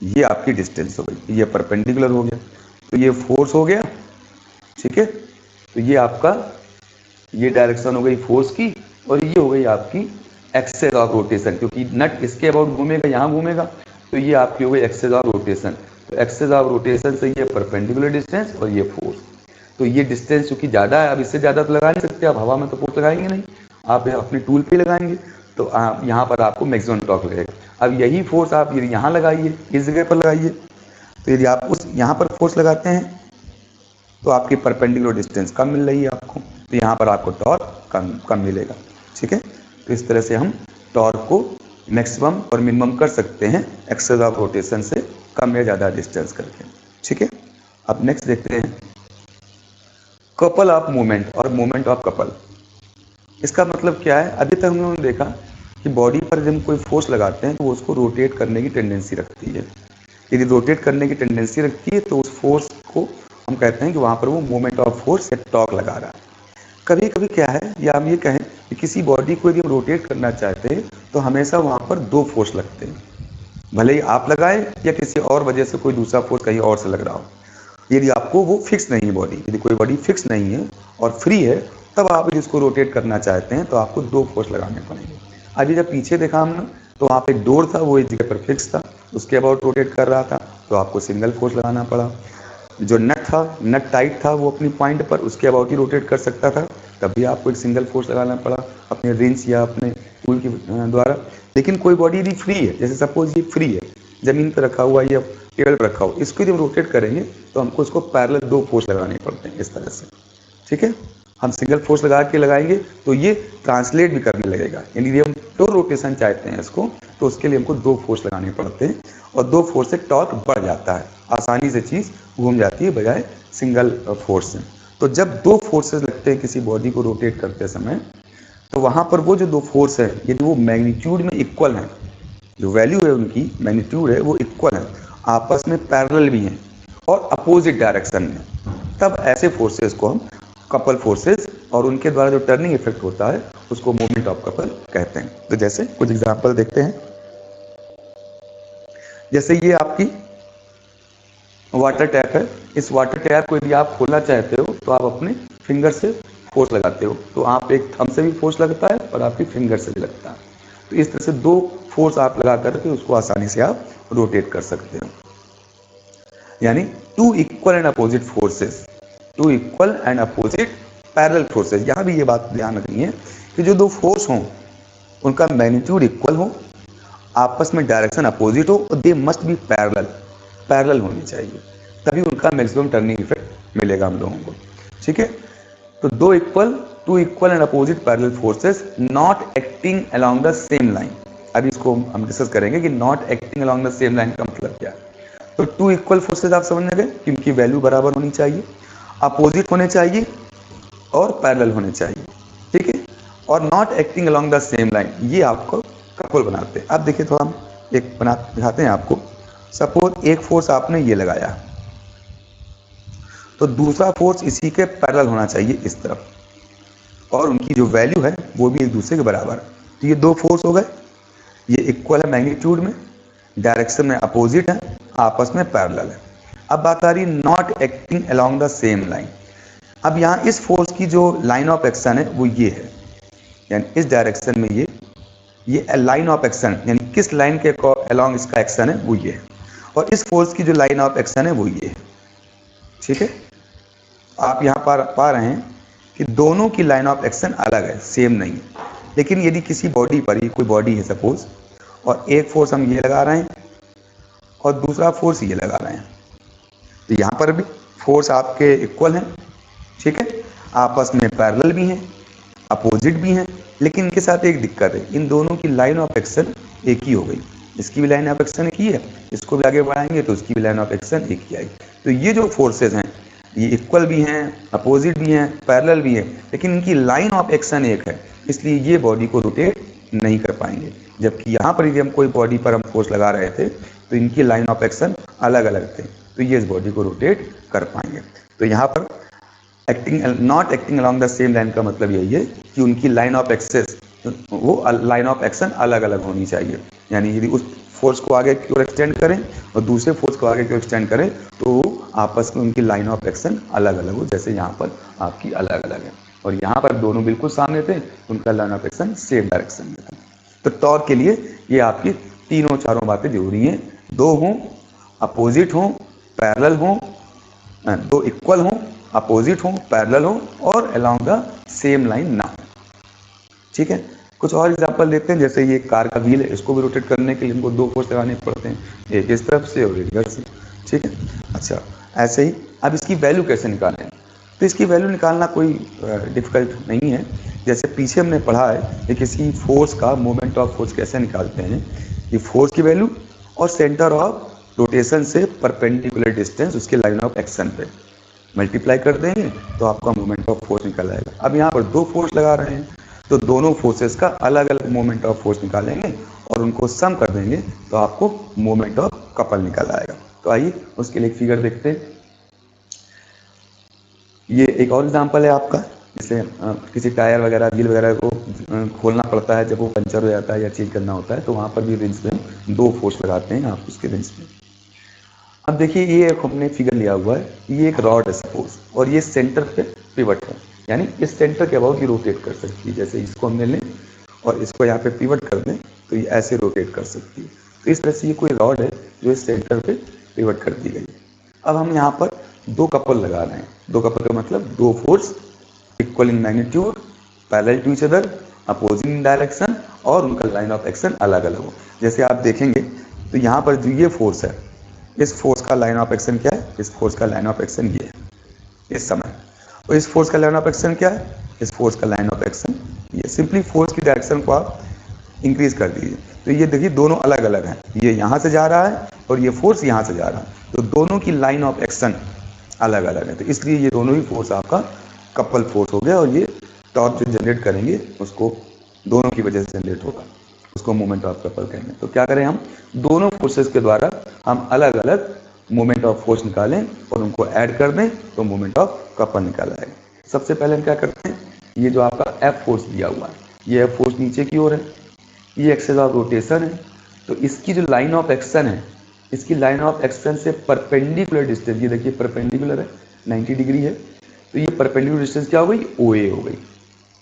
ये आपकी डिस्टेंस हो गई, ये परपेंडिकुलर हो गया, तो ये फोर्स हो गया, ठीक है। तो ये आपका ये डायरेक्शन हो गई फोर्स की, और ये हो गई आपकी एक्सेस ऑफ रोटेशन, क्योंकि नट इसके अबाउट घूमेगा, यहाँ घूमेगा, तो ये आपकी हो गई एक्सेस ऑफ रोटेशन। तो एक्सेस ऑफ रोटेशन से ये परपेंडिकुलर डिस्टेंस और ये फोर्स, तो ये डिस्टेंस चूंकि ज़्यादा है, अब इससे ज़्यादा तो लगा नहीं सकते, आप हवा में तो फोर्स लगाएंगे नहीं, आप अपने टूल पे लगाएंगे, तो आप यहाँ पर आपको मैक्सिमम टॉर्क लगेगा। अब यही फोर्स आप यदि यहाँ लगाइए, इस जगह पर लगाइए, तो यदि आप उस यहाँ पर फोर्स लगाते हैं तो आपकी परपेंडिकुलर डिस्टेंस कम मिल रही है आपको, तो यहाँ पर आपको टॉर्क कम मिलेगा, ठीक है। तो इस तरह से हम टॉर्क को मैक्सिमम और मिनिमम कर सकते हैं एक्सेस ऑफ रोटेशन से कम या ज़्यादा डिस्टेंस करके, ठीक है। अब नेक्स्ट देखते हैं कपल ऑफ मूवमेंट और मूवमेंट ऑफ कपल। इसका मतलब क्या है? अभी तक हमने देखा कि बॉडी पर जब कोई फोर्स लगाते हैं तो वो उसको रोटेट करने की टेंडेंसी रखती है। यदि रोटेट करने की टेंडेंसी रखती है तो उस फोर्स को हम कहते हैं कि वहाँ पर वो मूवमेंट ऑफ फोर्स या टॉर्क लगा रहा है। कभी कभी क्या है, या हम ये कहें कि किसी बॉडी को यदि हम रोटेट करना चाहते हैं तो हमेशा वहाँ पर दो फोर्स लगते हैं, भले ही आप लगाएं या किसी और वजह से कोई दूसरा फोर्स कहीं और से लग रहा हो। यदि आपको वो फिक्स नहीं है बॉडी, यदि कोई बॉडी फिक्स नहीं है और फ्री है, तब आप इसको रोटेट करना चाहते हैं तो आपको दो फोर्स लगाने पड़ेंगे। अभी जब पीछे देखा हमने तो वहाँ पे एक डोर था, वो इस जगह पर फिक्स था, उसके अबाउट रोटेट कर रहा था, तो आपको सिंगल फोर्स लगाना पड़ा। जो नट था, नट टाइट था, वो अपनी पॉइंट पर उसके अबाउट ही रोटेट कर सकता था, तब भी आपको एक सिंगल फोर्स लगाना पड़ा अपने रिंच या अपने टूल के द्वारा। लेकिन कोई बॉडी यदि फ्री है, जैसे सपोज ये फ्री है, ज़मीन पर रखा हुआ या टेबल पर रखा हुआ, इसको यदि हम रोटेट करेंगे तो हमको इसको पैरेलल दो फोर्स लगाने पड़ते हैं इस तरह से, ठीक है। हम सिंगल फोर्स लगा के लगाएंगे तो ये ट्रांसलेट भी करने लगेगा, यानी यदि हम टो रोटेशन चाहते हैं इसको तो उसके लिए हमको दो फोर्स लगाने पड़ते हैं, और दो फोर्स से टॉर्क बढ़ जाता है, आसानी से चीज़ घूम जाती है बजाय सिंगल फोर्स से। तो जब दो फोर्सेस लगते हैं किसी बॉडी को रोटेट करते समय, तो वहाँ पर वो जो दो फोर्स है यदि वो मैग्नीट्यूड में इक्वल है, जो वैल्यू है उनकी मैग्नीट्यूड है वो इक्वल है, आपस में पैरेलल भी हैं और अपोजिट डायरेक्शन में, तब ऐसे फोर्सेस को हम कपल फोर्सेस, और उनके द्वारा जो टर्निंग इफेक्ट होता है उसको मूवमेंट ऑफ कपल कहते हैं। तो जैसे कुछ एग्जांपल देखते हैं, जैसे ये आपकी वाटर टैप है, इस वाटर टैप को यदि आप खोलना चाहते हो तो आप अपने फिंगर से फोर्स लगाते हो, तो आप एक थंब से भी फोर्स लगता है और आपकी फिंगर से भी लगता है, तो इस तरह से दो फोर्स आप लगा करके उसको आसानी से आप रोटेट कर सकते हो। यानी two equal and opposite forces, two equal and opposite parallel forces. यहाँ भी ये बात ध्यान रखनी है कि जो दो फोर्स हों उनका मैग्नीट्यूड इक्वल हो, आपस में डायरेक्शन अपोजिट हो, और दे मस्ट बी पैरेलल होनी चाहिए, तभी उनका मैक्सिमम टर्निंग इफेक्ट मिलेगा हम लोगों को, ठीक है। तो two equal and opposite parallel forces not acting along the same line. अभी इसको हम डिस्कस करेंगे कि not acting along the same line का मतलब क्या है। तो टू इक्वल फोर्सेस आप समझ गए कि उनकी वैल्यू बराबर होनी चाहिए, अपोजिट होने चाहिए और पैरेलल होने चाहिए, ठीक है, और not acting along the same line, ये आपको कपल बनाते हैं। अब देखिए थोड़ा हम एक बना दिखाते हैं आपको। सपोज एक फोर्स आपने ये लगाया, तो दूसरा फोर्स इसी के पैरेलल होना चाहिए इस तरफ, और उनकी जो वैल्यू है वो भी एक दूसरे के बराबर। तो ये दो फोर्स हो गए, ये इक्वल है मैग्नीट्यूड में, डायरेक्शन में अपोजिट है, आपस में पैरेलल है। अब बात आ रही है not acting along the same line. अब यहाँ इस फोर्स की जो लाइन ऑफ एक्शन है वो ये है, यानी इस डायरेक्शन में ये लाइन ऑफ एक्शन, यानी किस लाइन के अलोंग इसका एक्शन है वो ये है, और इस फोर्स की जो लाइन ऑफ एक्शन है वो ये है, ठीक है, आप यहाँ पर पा रहे हैं कि दोनों की लाइन ऑफ एक्शन अलग है, सेम नहीं है। लेकिन यदि किसी बॉडी पर, ये कोई बॉडी है सपोज, और एक फोर्स हम ये लगा रहे हैं और दूसरा फोर्स ये लगा रहे हैं, तो यहाँ पर भी फोर्स आपके इक्वल हैं, ठीक है, आपस में पैरेलल भी हैं, अपोजिट भी हैं, लेकिन इनके साथ एक दिक्कत है, इन दोनों की लाइन ऑफ एक्शन एक ही हो गई। इसकी भी लाइन ऑफ एक्शन एक ही है, इसको भी आगे बढ़ाएंगे तो उसकी भी लाइन ऑफ एक्शन एक ही आएगी। तो ये जो फोर्सेस हैं ये इक्वल भी हैं, अपोजिट भी हैं, पैरेलल भी है, लेकिन इनकी लाइन ऑफ एक्शन एक है, इसलिए ये बॉडी को रोटेट नहीं कर पाएंगे। जबकि यहाँ पर यदि हम कोई बॉडी पर हम फोर्स लगा रहे थे तो इनकी लाइन ऑफ एक्शन अलग अलग थे, तो ये इस बॉडी को रोटेट कर पाएंगे। तो यहाँ पर not acting along the same line का मतलब यही है कि उनकी लाइन ऑफ एक्सेस, वो लाइन ऑफ एक्शन अलग अलग होनी चाहिए। यानी यदि उस फोर्स को आगे की ओर एक्सटेंड करें और दूसरे फोर्स को आगे की ओर एक्सटेंड करें तो आपस में उनकी लाइन ऑफ एक्शन अलग अलग हो, जैसे यहाँ पर आपकी अलग अलग है। और यहाँ पर दोनों बिल्कुल सामने थे, उनका line of action same direction में था। तो टॉर्क के लिए ये आपकी तीनों चारों बातें जरूरी हैं, दो हों, अपोजिट हों, पैरेलल हों, दो इक्वल हों, अपोजिट हों, पैरेलल हों और अलोंग द सेम लाइन ना हो। ठीक है, कुछ और एग्जांपल देखते हैं। जैसे ये कार का व्हील है, इसको भी रोटेट करने के लिए हमको दो फोर्स लगाने पड़ते हैं, एक इस तरफ से और एक इधर से। ठीक है, अच्छा ऐसे ही अब इसकी वैल्यू कैसे निकालें, तो इसकी वैल्यू निकालना कोई डिफिकल्ट नहीं है। जैसे पीछे हमने पढ़ा है कि किसी फोर्स का मोमेंट ऑफ फोर्स कैसे निकालते हैं, ये फोर्स की वैल्यू और सेंटर ऑफ रोटेशन से परपेंडिकुलर डिस्टेंस उसके लाइन ऑफ एक्शन पे मल्टीप्लाई कर देंगे तो आपका मोमेंट ऑफ फोर्स निकल आएगा। अब यहाँ पर दो फोर्स लगा रहे हैं तो दोनों फोर्सेस का अलग अलग मोमेंट ऑफ फोर्स निकालेंगे और उनको सम कर देंगे तो आपको मोमेंट ऑफ कपल निकल आएगा। तो आइए उसके लिए एक फिगर देखते हैं। ये एक और एग्जांपल है आपका, जैसे किसी टायर वगैरह व्हील वगैरह को खोलना पड़ता है जब वो पंचर हो जाता है या चेंज करना होता है, तो वहाँ पर भी रिंच में दो फोर्स लगाते हैं आप उसके रिंच में। अब देखिए ये एक हमने फिगर लिया हुआ है, ये एक रॉड है सपोज, और ये सेंटर पे पिवट है, यानी इस सेंटर के अबाउट ये रोटेट कर सकती है। जैसे इसको हमने लें और इसको यहाँ पे पिवट कर दें तो ये ऐसे रोटेट कर सकती है। तो इस तरह से ये कोई रॉड है जो इस सेंटर पे पिवट कर दी गई। अब हम यहाँ पर दो कपल लगा रहे हैं, दो कपल का मतलब दो force equal in magnitude, parallel to each other, opposing in direction और उनका लाइन ऑफ एक्शन अलग अलग हो। जैसे आप देखेंगे तो यहाँ पर जो ये फोर्स है, इस फोर्स का लाइन ऑफ एक्शन क्या है, इस फोर्स का लाइन ऑफ एक्शन ये है इस समय, और इस फोर्स का लाइन ऑफ एक्शन क्या है, इस फोर्स का लाइन ऑफ एक्शन ये। सिंपली फोर्स की डायरेक्शन को आप इंक्रीज कर दीजिए तो ये देखिए दोनों अलग अलग हैं, ये यहाँ से जा रहा है और ये फोर्स यहाँ से जा रहा है, तो दोनों की लाइन ऑफ एक्शन अलग अलग है। तो इसलिए ये दोनों ही फोर्स आपका कपल फोर्स हो गया और ये टॉर्क जो जनरेट करेंगे उसको दोनों की वजह से जनरेट होगा, उसको मोमेंट ऑफ कपल कहेंगे। तो क्या करें, हम दोनों फोर्सेस के द्वारा हम अलग अलग मोमेंट ऑफ फोर्स निकालें और उनको ऐड कर दें तो मोमेंट ऑफ कपल निकाल आएगा। सबसे पहले हम क्या करते हैं, ये जो आपका एफ फोर्स दिया हुआ है, ये एफ फोर्स नीचे की ओर है, ये एक्सेस ऑफ रोटेशन है, तो इसकी जो लाइन ऑफ एक्शन है, इसकी लाइन ऑफ एक्शन से परपेंडिकुलर डिस्टेंस, ये देखिए परपेंडिकुलर है 90 डिग्री है, तो ये परपेंडिकुलर डिस्टेंस क्या हो गई, OA हो गई।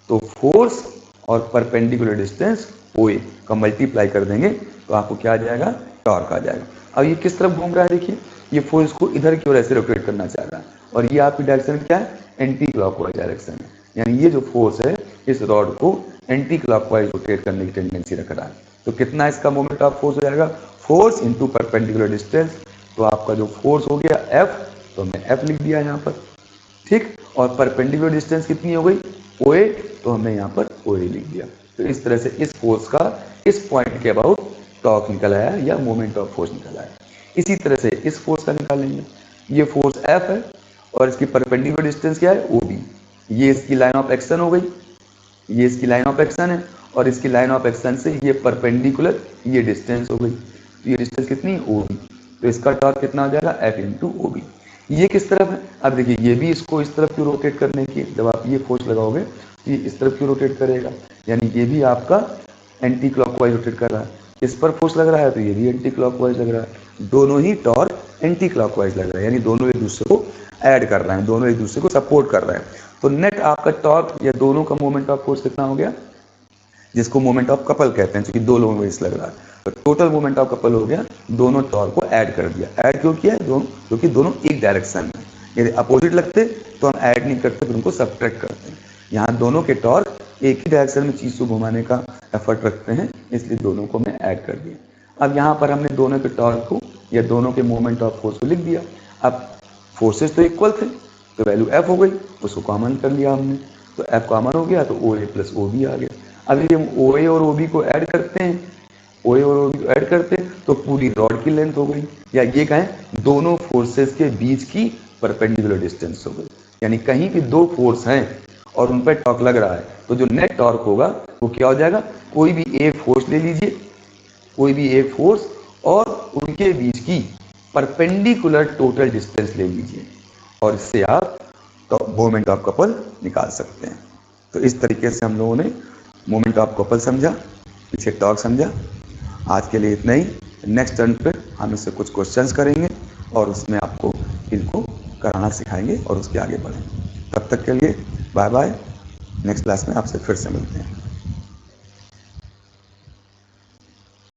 तो फोर्स और परपेंडिकुलर डिस्टेंस OA का मल्टीप्लाई कर देंगे तो आपको क्या आ जाएगा, टॉर्क आ जाएगा। अब ये किस तरफ घूम रहा है, देखिए ये फोर्स को इधर की ओर ऐसे रोटेट करना चाह रहा है और ये आपकी डायरेक्शन क्या है, एंटी क्लॉकवाइज डायरेक्शन है, यानी ये जो फोर्स है इस रॉड को एंटी क्लॉकवाइज रोटेट करने की टेंडेंसी रख रहा है। तो कितना इसका मोमेंट ऑफ फोर्स हो जाएगा, फोर्स इंटू परपेंडिकुलर डिस्टेंस, तो आपका जो फोर्स हो गया F, तो हमने F लिख दिया यहाँ पर, ठीक, और परपेंडिकुलर डिस्टेंस कितनी हो गई OA, तो हमने यहाँ पर OA लिख दिया। तो इस तरह से इस फोर्स का इस पॉइंट के अबाउट टॉर्क निकल आया या मोमेंट ऑफ फोर्स निकल आया। इसी तरह से इस फोर्स का निकालेंगे, ये फोर्स F है और इसकी परपेंडिकुलर डिस्टेंस क्या है, OB, ये इसकी लाइन ऑफ एक्शन हो गई, ये इसकी लाइन ऑफ एक्शन है और इसकी लाइन ऑफ एक्शन से ये परपेंडिकुलर ये डिस्टेंस हो गई, तो ये डिस्टेंस कितनी, OB, तो इसका टॉर्क कितना हो जाएगा, F इंटू OB। ये किस तरफ है, अब देखिए ये भी इसको इस तरफ क्यों रोटेट करने की, जब आप ये फोर्स लगाओगे तो ये इस तरफ क्यों रोटेट करेगा, यानी ये भी आपका एंटी क्लॉकवाइज रोटेट कर रहा है, इस पर फोर्स लग रहा है तो ये भी एंटी क्लॉकवाइज लग रहा है, दोनों ही टॉर्क एंटी क्लॉकवाइज लग रहा है, यानी दोनों एक दूसरे को ऐड कर रहे हैं, दोनों एक दूसरे को सपोर्ट कर रहे हैं। तो नेट आपका टॉर्क या दोनों का मोमेंट ऑफ फोर्स कितना हो गया, जिसको मोमेंट ऑफ कपल कहते हैं, क्योंकि दो लोगों में इस लग रहा है, तो टोटल मोमेंट ऑफ कपल हो गया, दोनों टॉर्क को ऐड कर दिया। ऐड क्यों किया, दोनों क्योंकि दोनों एक डायरेक्शन में, यदि अपोजिट लगते तो हम ऐड नहीं करते, फिर उनको सब्ट्रैक्ट करते हैं। यहाँ दोनों के टॉर्क एक ही डायरेक्शन में चीज़ को घुमाने का एफर्ट रखते हैं, इसलिए दोनों को मैं ऐड कर दिया। अब यहाँ पर हमने दोनों के टॉर्क को या दोनों के मोमेंट ऑफ फोर्स को लिख दिया। अब फोर्सेस तो इक्वल थे तो वैल्यू एफ हो गई, उसको कॉमन कर लिया हमने, तो एफ कॉमन हो गया तो ओ ए प्लस ओ बी आ गया। अब यदि हम ओ ए और ओ बी को ऐड करते हैं, ओ ए और ओ बी को ऐड करते हैं तो पूरी रॉड की लेंथ हो गई, या ये कहें दोनों फोर्सेस के बीच की परपेंडिकुलर डिस्टेंस हो गई। यानी कहीं भी दो फोर्स हैं और उन पर टॉर्क लग रहा है तो जो नेट टॉर्क होगा वो क्या हो जाएगा, कोई भी एक फोर्स ले लीजिए, कोई भी एक फोर्स और उनके बीच की परपेंडिकुलर टोटल डिस्टेंस ले लीजिए और इससे आप तो मोमेंट ऑफ कपल निकाल सकते हैं। तो इस तरीके से हम लोगों ने मोमेंट ऑफ कपल समझा, पीछे टॉर्क समझा। आज के लिए इतना ही। नेक्स्ट टर्न पे हम इससे कुछ क्वेश्चंस करेंगे और उसमें आपको इनको कराना सिखाएंगे और उसके आगे बढ़ेंगे। तब तक के लिए बाय बाय। नेक्स्ट क्लास में आपसे फिर से मिलते हैं।